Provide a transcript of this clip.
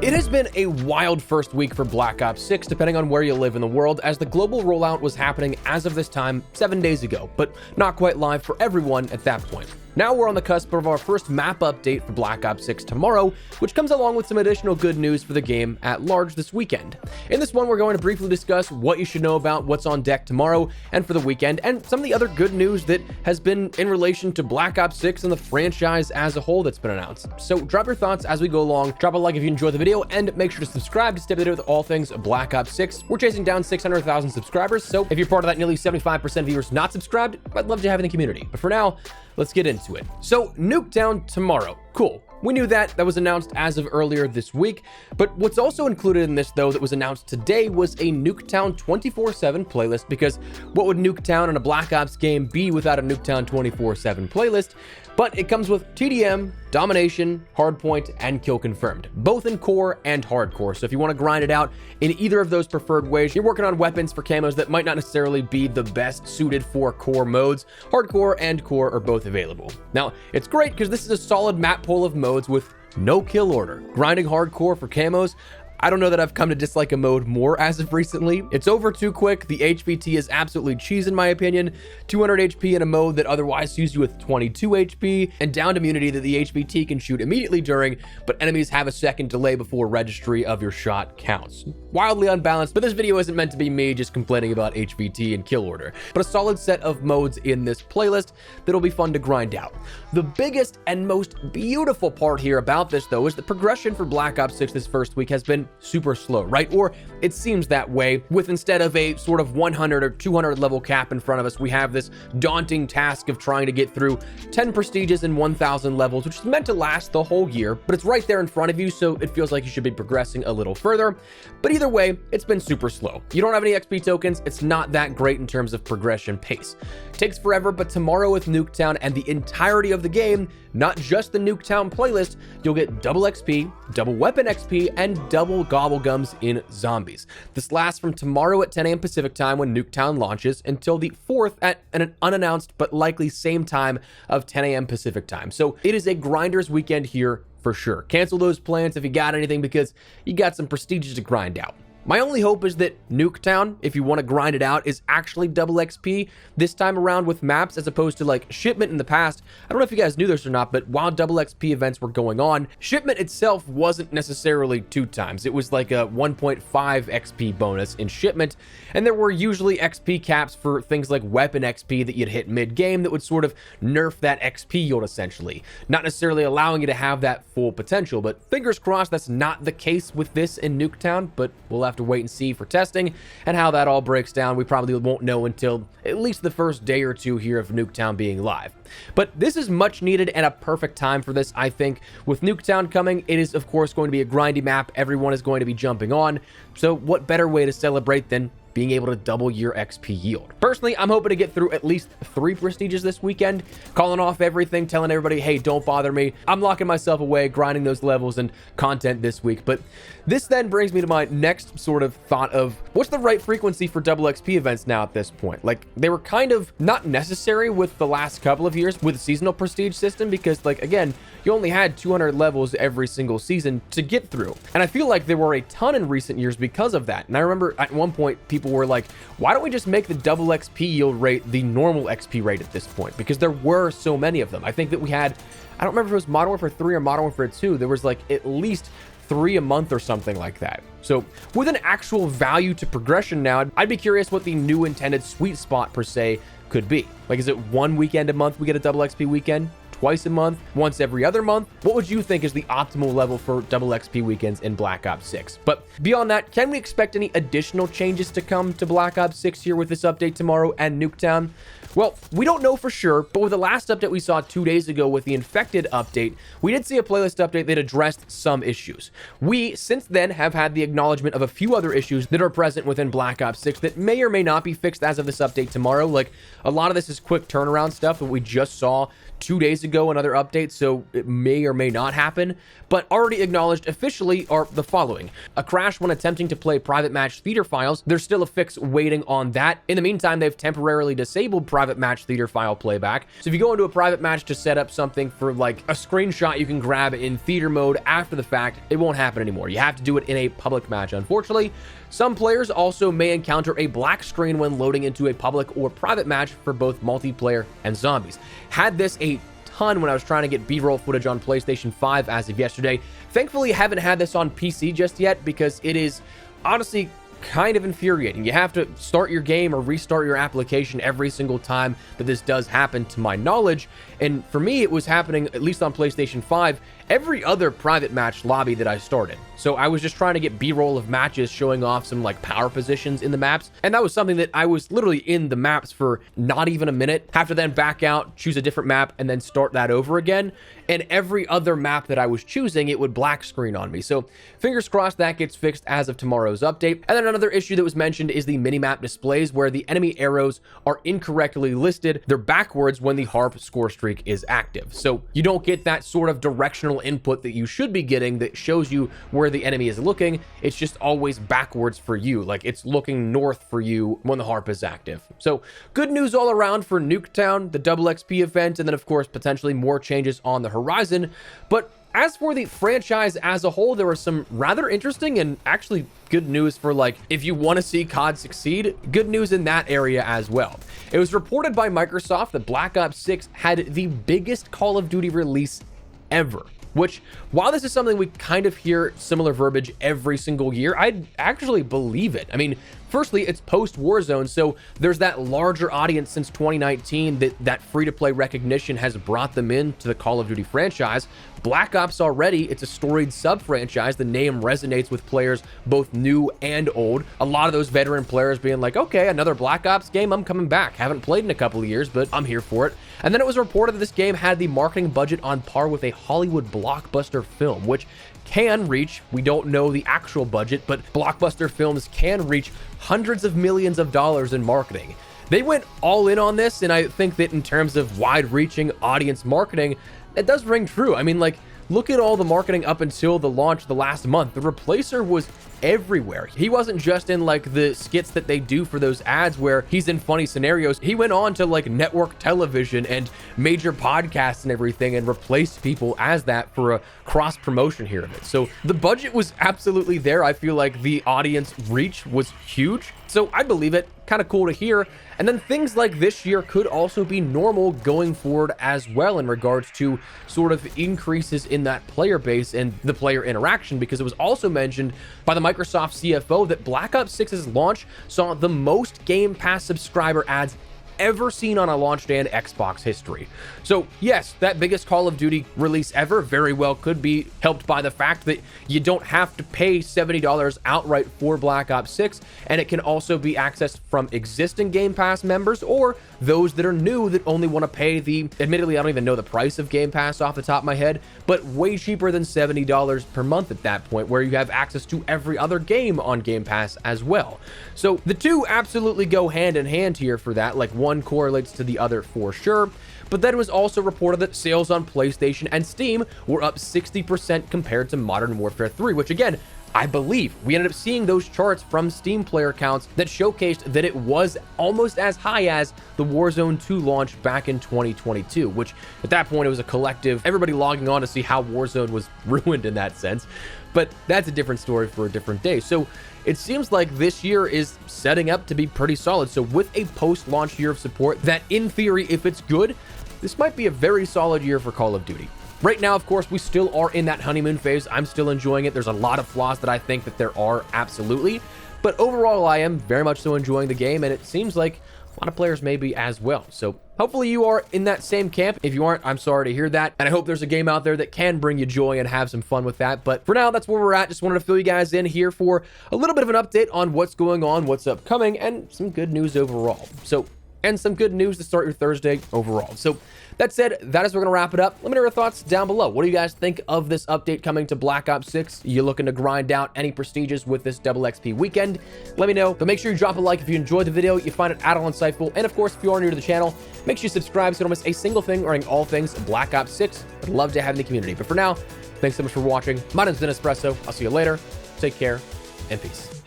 It has been a wild first week for Black Ops 6, depending on where you live in the world, as the global rollout was happening as of this time 7 days ago, but not quite live for everyone at that point. Now we're on the cusp of our first map update for Black Ops 6 tomorrow, which comes along with some additional good news for the game at large this weekend. In this one, we're going to briefly discuss what you should know about what's on deck tomorrow and for the weekend, and some of the other good news that has been in relation to Black Ops 6 and the franchise as a whole that's been announced. So drop your thoughts as we go along, drop a like if you enjoyed the video, and make sure to subscribe to stay updated with all things Black Ops 6. We're chasing down 600,000 subscribers, so if you're part of that nearly 75% of viewers not subscribed, I'd love to have you in the community. But for now, let's get into it. So, Nuketown tomorrow. Cool. We knew that. That was announced as of earlier this week. But what's also included in this, though, that was announced today was a Nuketown 24/7 playlist, because what would Nuketown and a Black Ops game be without a Nuketown 24/7 playlist? But it comes with TDM, Domination, Hardpoint, and Kill Confirmed, both in core and hardcore. So if you want to grind it out in either of those preferred ways, you're working on weapons for camos that might not necessarily be the best suited for core modes, hardcore and core are both available. Now, it's great because this is a solid map pool of modes with no kill order. Grinding hardcore for camos, I don't know that I've come to dislike a mode more as of recently. It's over too quick. The HVT is absolutely cheese in my opinion. 200 HP in a mode that otherwise sees you with 22 HP, and downed immunity that the HVT can shoot immediately during, but enemies have a second delay before registry of your shot counts. Wildly unbalanced, but this video isn't meant to be me just complaining about HVT and kill order, but a solid set of modes in this playlist that'll be fun to grind out. The biggest and most beautiful part here about this, though, is the progression for Black Ops 6 this first week has been super slow, right? Or it seems that way, with instead of a sort of 100 or 200 level cap in front of us, we have this daunting task of trying to get through 10 prestiges and 1,000 levels, which is meant to last the whole year, but it's right there in front of you, so it feels like you should be progressing a little further. But either way, it's been super slow. You don't have any XP tokens. It's not that great in terms of progression pace. Takes forever, but tomorrow with Nuketown and the entirety of the game, not just the Nuketown playlist, you'll get double XP, double weapon XP, and double gobblegums in zombies. This lasts from tomorrow at 10 a.m. Pacific time when Nuketown launches until the 4th at an unannounced but likely same time of 10 a.m. Pacific time. So it is a grinders weekend here for sure. Cancel those plans if you got anything, because you got some prestiges to grind out. My only hope is that Nuketown, if you want to grind it out, is actually double XP this time around with maps, as opposed to like Shipment in the past. I don't know if you guys knew this or not, but while double XP events were going on, Shipment itself wasn't necessarily 2 times. It was like a 1.5 XP bonus in Shipment, and there were usually XP caps for things like weapon XP that you'd hit mid-game that would sort of nerf that XP yield essentially, not necessarily allowing you to have that full potential. But fingers crossed that's not the case with this in Nuketown, but we'll have to wait and see for testing and how that all breaks down. We probably won't know until at least the first day or two here of Nuketown being live. But this is much needed and a perfect time for this, I think. With Nuketown coming, it is of course going to be a grindy map everyone is going to be jumping on, so what better way to celebrate than being able to double your XP yield. Personally, I'm hoping to get through at least 3 prestiges this weekend, calling off everything, telling everybody, hey, don't bother me. I'm locking myself away, grinding those levels and content this week. But this then brings me to my next sort of thought of what's the right frequency for double XP events now at this point? Like, they were kind of not necessary with the last couple of years with the seasonal prestige system, because like, again, you only had 200 levels every single season to get through. And I feel like there were a ton in recent years because of that. And I remember at one point, people were like, why don't we just make the double XP yield rate the normal XP rate at this point? Because there were so many of them. I think that we had, I don't remember if it was Modern Warfare 3 or Modern Warfare 2, there was like at least 3 a month or something like that. So with an actual value to progression now, I'd be curious what the new intended sweet spot per se could be. Like, is it 1 weekend a month we get a double XP weekend? Twice a month, once every other month? What would you think is the optimal level for double XP weekends in Black Ops 6? But beyond that, can we expect any additional changes to come to Black Ops 6 here with this update tomorrow and Nuketown? Well, we don't know for sure, but with the last update we saw 2 days ago with the Infected update, we did see a playlist update that addressed some issues. We, since then, have had the acknowledgement of a few other issues that are present within Black Ops 6 that may or may not be fixed as of this update tomorrow. Like, a lot of this is quick turnaround stuff that we just saw 2 days ago, another update, so it may or may not happen. But already acknowledged officially are the following: a crash when attempting to play private match theater files. There's still a fix waiting on that. In the meantime, they've temporarily disabled private private match theater file playback. So if you go into a private match to set up something for like a screenshot you can grab in theater mode after the fact, it won't happen anymore. You have to do it in a public match, unfortunately. Some players also may encounter a black screen when loading into a public or private match for both multiplayer and zombies. Had this a ton when I was trying to get B-roll footage on PlayStation 5 as of yesterday. Thankfully, I haven't had this on PC just yet because it is honestly kind of infuriating. You have to start your game or restart your application every single time that this does happen, to my knowledge. And for me, it was happening, at least on PlayStation 5, every other private match lobby that I started. So I was just trying to get B-roll of matches showing off some like power positions in the maps. And that was something that I was literally in the maps for not even a minute, have to then back out, choose a different map, and then start that over again. And every other map that I was choosing, it would black screen on me. So fingers crossed that gets fixed as of tomorrow's update. And then another issue that was mentioned is the minimap displays, where the enemy arrows are incorrectly listed. They're backwards when the harp score streak is active. So you don't get that sort of directional input that you should be getting that shows you where the enemy is looking. It's just always backwards for you. Like it's looking north for you when the harp is active. So good news all around for Nuketown, the double XP event, and then of course potentially more changes on the horizon. But as for the franchise as a whole, there were some rather interesting and actually good news for like if you want to see COD succeed, good news in that area as well. It was reported by Microsoft that Black Ops 6 had the biggest Call of Duty release ever. Which, while this is something we kind of hear similar verbiage every single year, I actually believe it. I mean, firstly, it's post-Warzone, so there's that larger audience since 2019 that free-to-play recognition has brought them into the Call of Duty franchise. Black Ops already, it's a storied sub-franchise. The name resonates with players both new and old. A lot of those veteran players being like, okay, another Black Ops game, I'm coming back. Haven't played in a couple of years, but I'm here for it. And then it was reported that this game had the marketing budget on par with a Hollywood blockbuster film, which can reach, we don't know the actual budget, but blockbuster films can reach hundreds of millions of dollars in marketing. They went all in on this, and I think that in terms of wide-reaching audience marketing, it does ring true. I mean, like, look at all the marketing up until the launch the last month. The Replacer was everywhere. He wasn't just in like the skits that they do for those ads where he's in funny scenarios. He went on to like network television and major podcasts and everything and replaced people as that for a cross promotion here of it. So the budget was absolutely there. I feel like the audience reach was huge. So I believe it. Kind of cool to hear. And then things like this year could also be normal going forward as well in regards to sort of increases in that player base and the player interaction, because it was also mentioned by the Microsoft CFO that Black Ops 6's launch saw the most Game Pass subscriber ads ever seen on a launch day in Xbox history. So yes, that biggest Call of Duty release ever very well could be helped by the fact that you don't have to pay $70 outright for Black Ops 6, and it can also be accessed from existing Game Pass members or those that are new that only want to pay the, admittedly, I don't even know the price of Game Pass off the top of my head, but way cheaper than $70 per month at that point, where you have access to every other game on Game Pass as well. So the two absolutely go hand in hand here for that, like one correlates to the other for sure. But then it was also reported that sales on PlayStation and Steam were up 60% compared to Modern Warfare 3, which again, I believe we ended up seeing those charts from Steam player counts that showcased that it was almost as high as the Warzone 2 launch back in 2022, which at that point it was a collective, everybody logging on to see how Warzone was ruined in that sense. But that's a different story for a different day. So it seems like this year is setting up to be pretty solid. So with a post-launch year of support that in theory, if it's good, this might be a very solid year for Call of Duty. Right now, of course, we still are in that honeymoon phase. I'm still enjoying it. There's a lot of flaws that I think that there are, absolutely. But overall, I am very much so enjoying the game, and it seems like a lot of players may be as well. So hopefully you are in that same camp. If you aren't, I'm sorry to hear that. And I hope there's a game out there that can bring you joy and have some fun with that. But for now, that's where we're at. Just wanted to fill you guys in here for a little bit of an update on what's going on, what's upcoming, and some good news overall. So, and some good news to start your Thursday overall. So that said, that is where we're going to wrap it up. Let me know your thoughts down below. What do you guys think of this update coming to Black Ops 6? You looking to grind out any prestiges with this double XP weekend? Let me know, but make sure you drop a like if you enjoyed the video, you find it at all insightful. And of course, if you are new to the channel, make sure you subscribe so you don't miss a single thing regarding all things Black Ops 6. I'd love to have you in the community. But for now, thanks so much for watching. My name's Espresso. I'll see you later. Take care and peace.